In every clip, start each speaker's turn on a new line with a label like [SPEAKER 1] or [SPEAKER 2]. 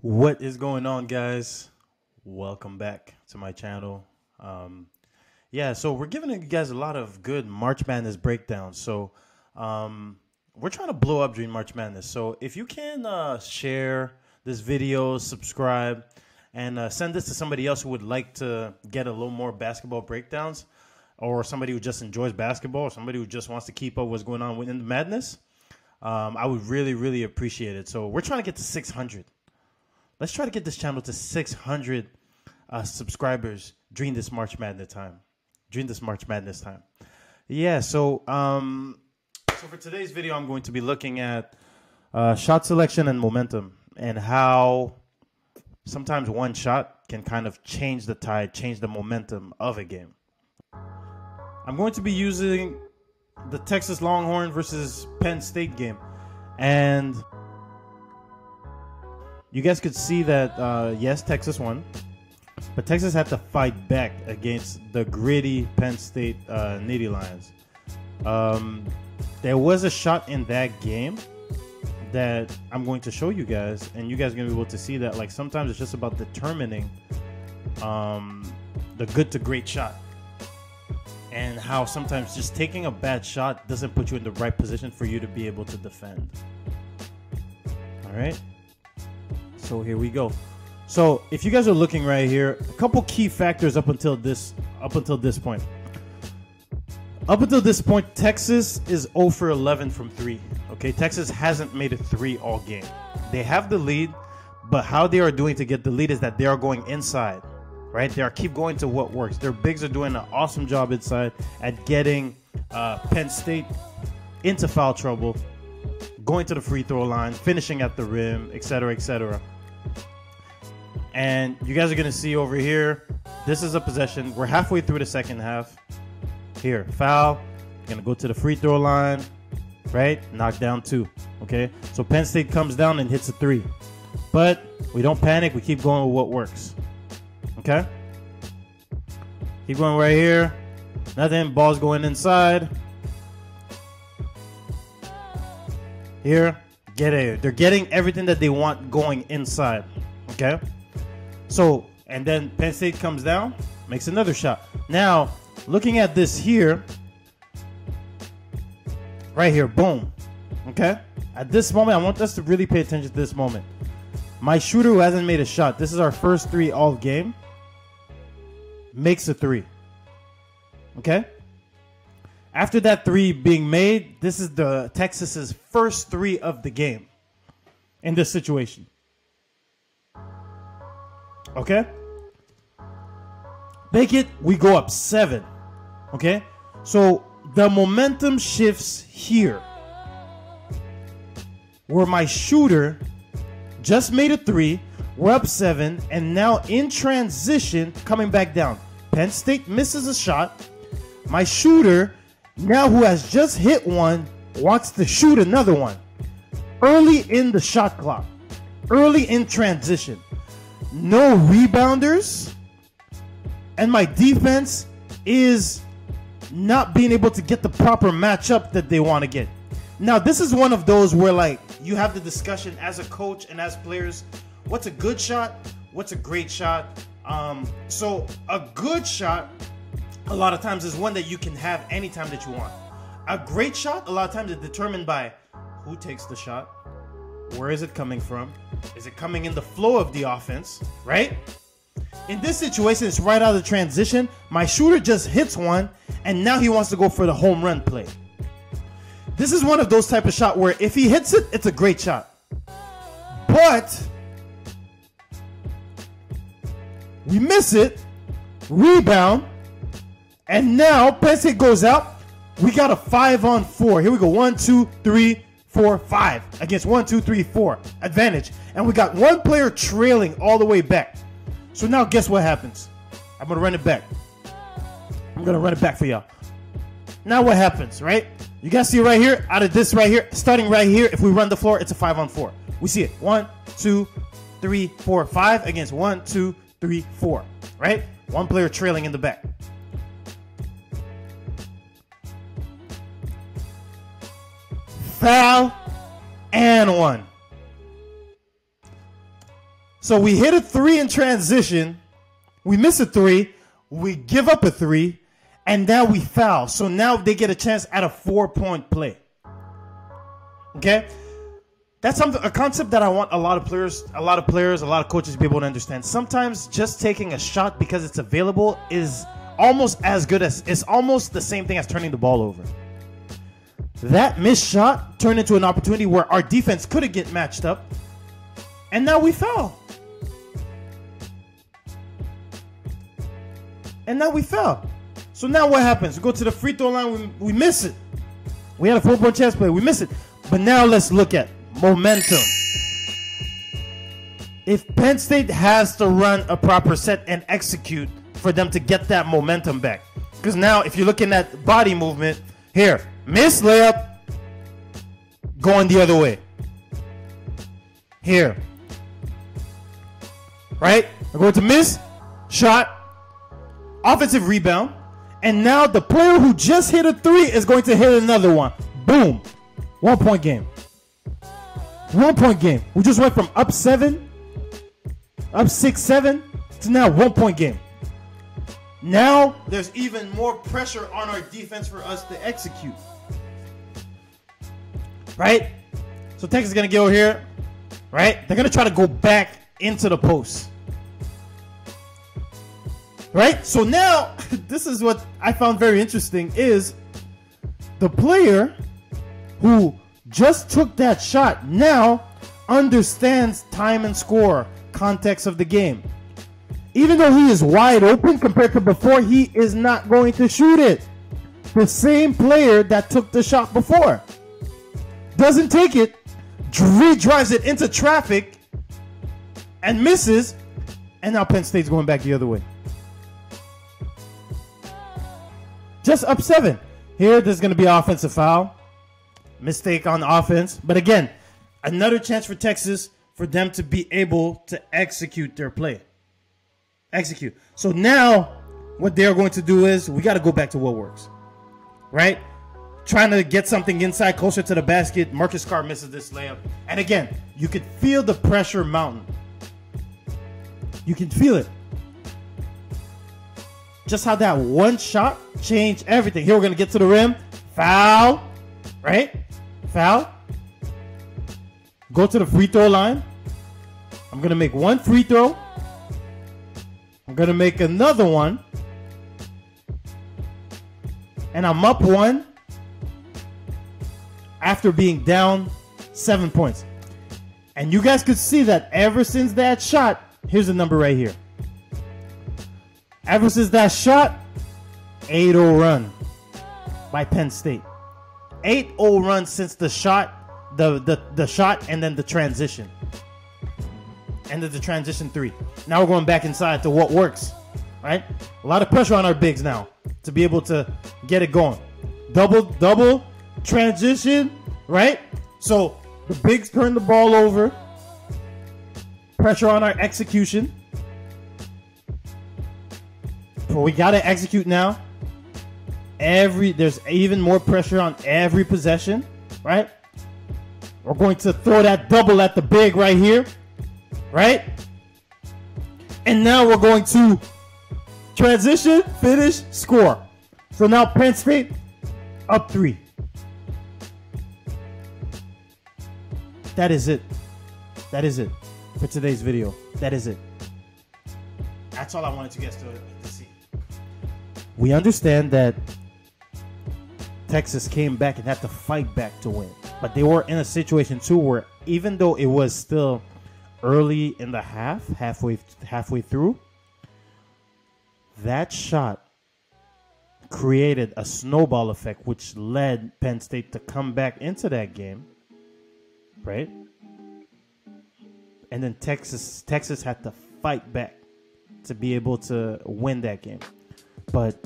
[SPEAKER 1] What is going on, guys? Welcome back to my channel. So we're giving you guys a lot of good March Madness breakdowns. So we're trying to blow up during March Madness. So if you can share this video, subscribe, and send this to somebody else who would like to get a little more basketball breakdowns, or somebody who just enjoys basketball, or somebody who just wants to keep up what's going on within the madness, I would really appreciate it. So we're trying to get to 600. Let's try to get this channel to 600 subscribers during this March Madness time. Yeah, so for today's video, I'm going to be looking at shot selection and momentum, and how sometimes one shot can kind of change the tide, change the momentum of a game. I'm going to be using the Texas Longhorn versus Penn State game, and you guys could see that, yes, Texas won, but Texas had to fight back against the gritty Penn State Nittany Lions. There was a shot in that game that I'm going to show you guys, and you guys are going to be able to see that, like, sometimes it's just about determining the good to great shot, and how sometimes just taking a bad shot doesn't put you in the right position for you to be able to defend. All right. So here we go. So if you guys are looking right here, a couple key factors up until this point. Up until this point, Texas is 0 for 11 from 3. Okay, Texas hasn't made a 3 all game. They have the lead, but how they are doing to get the lead is that they are going inside, right? They are keep going to what works. Their bigs are doing an awesome job inside at getting Penn State into foul trouble, going to the free throw line, finishing at the rim, etc., etc. And you guys are going to see over here, this is a possession. We're halfway through the second half. Here, foul. Going to go to the free throw line, right? Knock down 2. Okay? So Penn State comes down and hits a 3. But we don't panic. We keep going with what works. Okay? Keep going right here. Nothing. Ball's going inside. Here. Get it. They're getting everything that they want going inside. Okay? So, and then Penn State comes down, makes another shot. Now, looking at this here, right here, boom. Okay? At this moment, I want us to really pay attention to this moment. My shooter who hasn't made a shot, this is our first 3 all game, makes a 3. Okay? After that 3 being made, this is the Texas's first 3 of the game in this situation. Okay? Make it, we go up 7. Okay? So the momentum shifts here, where my shooter just made a 3, we're up 7, and now in transition, coming back down. Penn State misses a shot. My shooter, now who has just hit one, wants to shoot another one. Early in the shot clock. Early in transition. No rebounders, and my defense is not being able to get the proper matchup that they want to get. Now, this is one of those where, like, you have the discussion as a coach and as players, what's a good shot, what's a great shot. So a good shot a lot of times is one that you can have anytime that you want. A great shot a lot of times is determined by who takes the shot, where is it coming from? Is it coming in the flow of the offense, right? In this situation, it's right out of the transition. My shooter just hits one, and now he wants to go for the home run play. This is one of those type of shot where if he hits it, it's a great shot. But we miss it, rebound, and now Penn State goes out. We got a 5-on-4. Here we go. 1, 2, 3, 4, 5 against 1, 2, 3, 4 advantage, and we got one player trailing all the way back. So now guess what happens? I'm gonna run it back. I'm gonna run it back for y'all. Now what happens, right? You guys see right here, out of this right here, starting right here, if we run the floor, it's a 5-on-4. We see it. 1, 2, 3, 4, 5 against 1, 2, 3, 4. Right? One player trailing in the back. Foul and 1. So we hit a 3 in transition. We miss a 3. We give up a 3. And now we foul. So now they get a chance at a 4-point play. Okay? That's a concept that I want a lot of players, a lot of coaches to be able to understand. Sometimes just taking a shot because it's available is almost as good as, it's almost the same thing as turning the ball over. That missed shot turned into an opportunity where our defense couldn't get matched up. And now we foul. So now what happens? We go to the free throw line, we miss it. We had a 4-point chance play, we miss it. But now let's look at momentum. If Penn State has to run a proper set and execute for them to get that momentum back. Because now if you're looking at body movement, here, miss layup, going the other way. Here. Right? We're going to miss, shot, offensive rebound, and now the player who just hit a 3 is going to hit another one. Boom. 1-point game. 1-point game. We just went from up 7, up 6-7 to now 1-point game. Now there's even more pressure on our defense for us to execute. Right? So Texas is going to go here. Right? They're going to try to go back into the post. Right? So now, this is what I found very interesting is the player who just took that shot now understands time and score, context of the game. Even though he is wide open compared to before, he is not going to shoot it. The same player that took the shot before doesn't take it, drives it into traffic and misses, and now Penn State's going back the other way. Just up 7. Here, there's going to be an offensive foul. Mistake on offense. But again, another chance for Texas for them to be able to execute their play. Execute. So now, what they're going to do is, we got to go back to what works. Right? Trying to get something inside, closer to the basket. Marcus Carr misses this layup. And again, you could feel the pressure mountain. You can feel it. Just how that one shot changed everything. Here we're going to get to the rim. Foul. Right? Foul. Go to the free throw line. I'm going to make one free throw. I'm going to make another one. And I'm up 1 after being down 7 points. And you guys could see that ever since that shot, here's the number right here. Ever since that shot, 8-0 run by Penn State. 8-0 run since the shot, the shot and then the transition. And then the transition 3. Now we're going back inside to what works, right? A lot of pressure on our bigs now to be able to get it going. Double transition, right? So the bigs turn the ball over. Pressure on our execution. But we got to execute now. There's even more pressure on every possession, right? We're going to throw that double at the big right here, right? And now we're going to transition, finish, score. So now Penn State up 3. That is it. That is it for today's video. That is it. That's all I wanted you guys to see. We understand that Texas came back and had to fight back to win. But they were in a situation too where even though it was still early in the halfway through, that shot created a snowball effect which led Penn State to come back into that game, right? And then Texas had to fight back to be able to win that game. But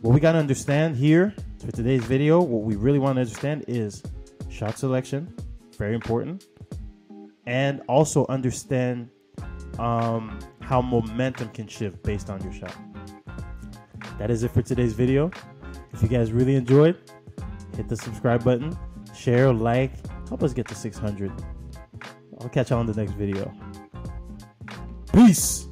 [SPEAKER 1] what we got to understand here for today's video, what we really want to understand is shot selection, very important, and also understand how momentum can shift based on your shot. That is it for today's video. If you guys really enjoyed, hit the subscribe button, share, like, help us get to 600. I'll catch you on the next video. Peace.